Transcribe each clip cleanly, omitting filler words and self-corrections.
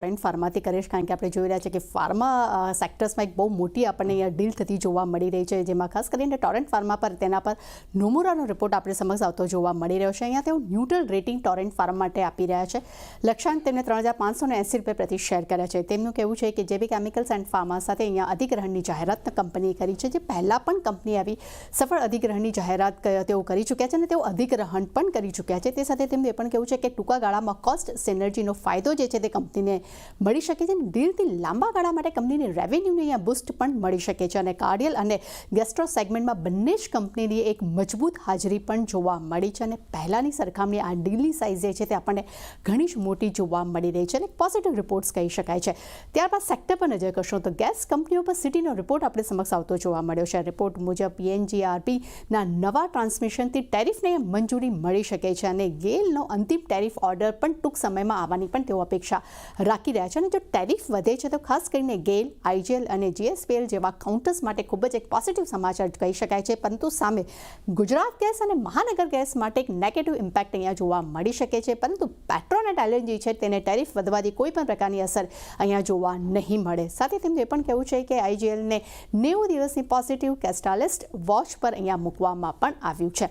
ફાર્માથી કરીશ કારણ કે આપણે જોઈ રહ્યા છીએ કે ફાર્મા સેક્ટર્સમાં એક બહુ મોટી આપણને અહીંયા ડીલ થતી જોવા મળી રહી છે, જેમાં ખાસ કરીને ટોરેન્ટ ફાર્મા પર તેના પર નોમુરાનો રિપોર્ટ આપણે સમક્ષ આવતો જોવા મળી રહ્યો છે. અહીંયા તેઓ ન્યુટ્રલ રેટિંગ ટોરેન્ટ ફાર્મ માટે આપી રહ્યા છે. લક્ષ્યાંક તેમને ₹3,580 પ્રતિ શેર કર્યા છે. તેમનું કહેવું છે કે જેબી કેમિકલ્સ એન્ડ ફાર્મા સાથે અહીંયા અધિગ્રહણની જાહેરાત કંપનીએ કરી છે, જે પહેલાં પણ કંપની આવી સફળ અધિગ્રહણની જાહેરાત તેઓ કરી ચૂક્યા છે અને તેઓ અધિગ્રહણ પણ કરી ચૂક્યા છે. તે સાથે તેમનું એ પણ કહેવું છે કે ટૂંકા ગાળામાં કોસ્ટ સિનર્જીનો ફાયદો જે છે તે કંપનીને મળી શકે છે. ડીલથી લાંબા ગાળા માટે કંપનીને રેવન્યુને અહીંયા બૂસ્ટ પણ મળી શકે છે અને કાર્ડિયલ અને ગેસ્ટ્રો સેગમેન્ટમાં બંને જ કંપનીની એક મજબૂત હાજરી પણ જોવા મળી છે અને પહેલાંની સરખામણી આ ડીલની સાઇઝ જે છે તે આપણને ઘણી જ મોટી જોવા મળી રહી છે અને પોઝિટિવ રિપોર્ટ્સ કહી શકાય છે. ત્યારબાદ સેક્ટર પર નજર કરશો તો ગેસ કંપનીઓ પર સિટીનો રિપોર્ટ આપણે સમક્ષ આવતો જોવા મળ્યો છે. રિપોર્ટ મુજબ PNGRBના નવા ટ્રાન્સમિશનથી ટેરિફને મંજૂરી મળી શકે છે અને ગેલનો અંતિમ ટેરિફ ઓર્ડર પણ ટૂંક સમયમાં આવવાની પણ તેઓ અપેક્ષા રાખી રહ્યા છે. અને જો ટેરિફ વધે છે તો ખાસ કરીને ગેલ, IGL અને GSPL જેવા કાઉન્ટર્સ માટે ખૂબ જ એક પોઝિટિવ સમાચાર કહી શકાય છે, પરંતુ સામે ગુજરાત ગેસ અને મહાનગર ગેસ માટે એક નેગેટિવ ઇમ્પેક્ટ અહીંયા જોવા મળી શકે છે. પરંતુ પેટ્રોનેટ LNG છે તેને ટેરિફ વધવાથી કોઈ પણ પ્રકારની અસર અહીંયા જોવા નહીં મળે. સાથે તેમનું એ પણ કહેવું છે કે IGLને 90 દિવસની પોઝિટિવ કેસ્ટાલિસ્ટ વોચ પર અહીંયા મૂકવામાં પણ આવ્યું છે.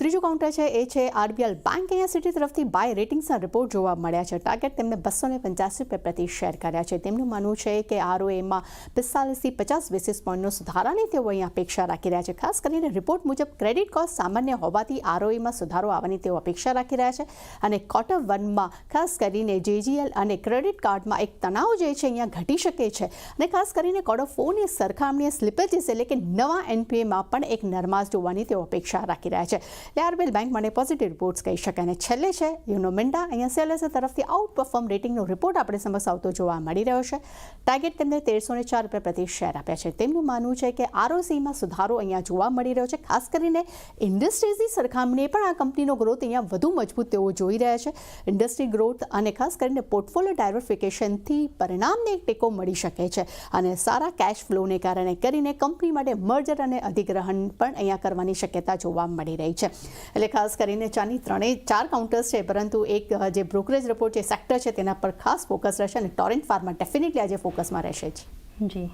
ત્રીજું કાઉન્ટર છે એ છે RBL બેંક. અહીંયા સિટી તરફથી બાય રેટિંગ્સના રિપોર્ટ જોવા મળ્યા છે. ટાર્ગેટ તેમને ₹285 પ્રતિ શેર કર્યા છે. તેમનું માનવું છે કે ROAમાં 45થી 50 બેસિસ પોઈન્ટનો સુધારાની તેઓ અહીંયા અપેક્ષા રાખી રહ્યા છે. ખાસ કરીને રિપોર્ટ મુજબ ક્રેડિટ કોસ્ટ સામાન્ય હોવાથી ROAમાં સુધારો આવવાની તેઓ અપેક્ષા રાખી રહ્યા છે અને ક્વાર્ટર 1માં ખાસ કરીને JGL અને ક્રેડિટ કાર્ડમાં એક તણાવ જે છે અહીંયા ઘટી શકે છે અને ખાસ કરીને ક્વાર્ટર 4ની સરખામણીએ સ્લિપેજીસ એટલે કે નવા NPAમાં પણ એક નરમાશ જોવાની તેઓ અપેક્ષા રાખી રહ્યા છે. RBL બેંક માટે પોઝિટિવ રિપોર્ટ્સ કહી શકાય. અને છેલ્લે છે યુનો મિન્ડા. અહીંયા CLSA તરફથી આઉટ પરફોર્મ રેટિંગનો રિપોર્ટ આપણે સમક્ષ આવતો જોવા મળી રહ્યો છે. ટાર્ગેટ તેમને ₹1304 પ્રતિ શેર આપ્યા છે. તેમનું માનવું છે કે ROCમાં સુધારો અહીંયા જોવા મળી રહ્યો છે. ખાસ કરીને ઇન્ડસ્ટ્રીઝની સરખામણીએ પણ આ કંપનીનો ગ્રોથ અહીંયા વધુ મજબૂત તેઓ જોઈ રહ્યા છે. ઇન્ડસ્ટ્રી ગ્રોથ અને ખાસ કરીને પોર્ટફોલિયો ડાયવર્સિફિકેશનથી પરિણામને એક ટેકો મળી શકે છે અને સારા કેશ ફ્લોને કારણે કરીને કંપની માટે મર્જર અને અધિગ્રહણ પણ અહીંયા કરવાની શક્યતા જોવા મળી રહી છે. એટલે ખાસ કરીને ચાની 4 કાઉન્ટર્સ છે, પરંતુ એક જે બ્રોકરેજ રિપોર્ટ જે સેક્ટર છે તેના પર ખાસ ફોકસ રહેશે અને ટોરેન્ટ ફાર્મા ડેફિનેટલી આજે ફોકસમાં રહેશે જ. જી.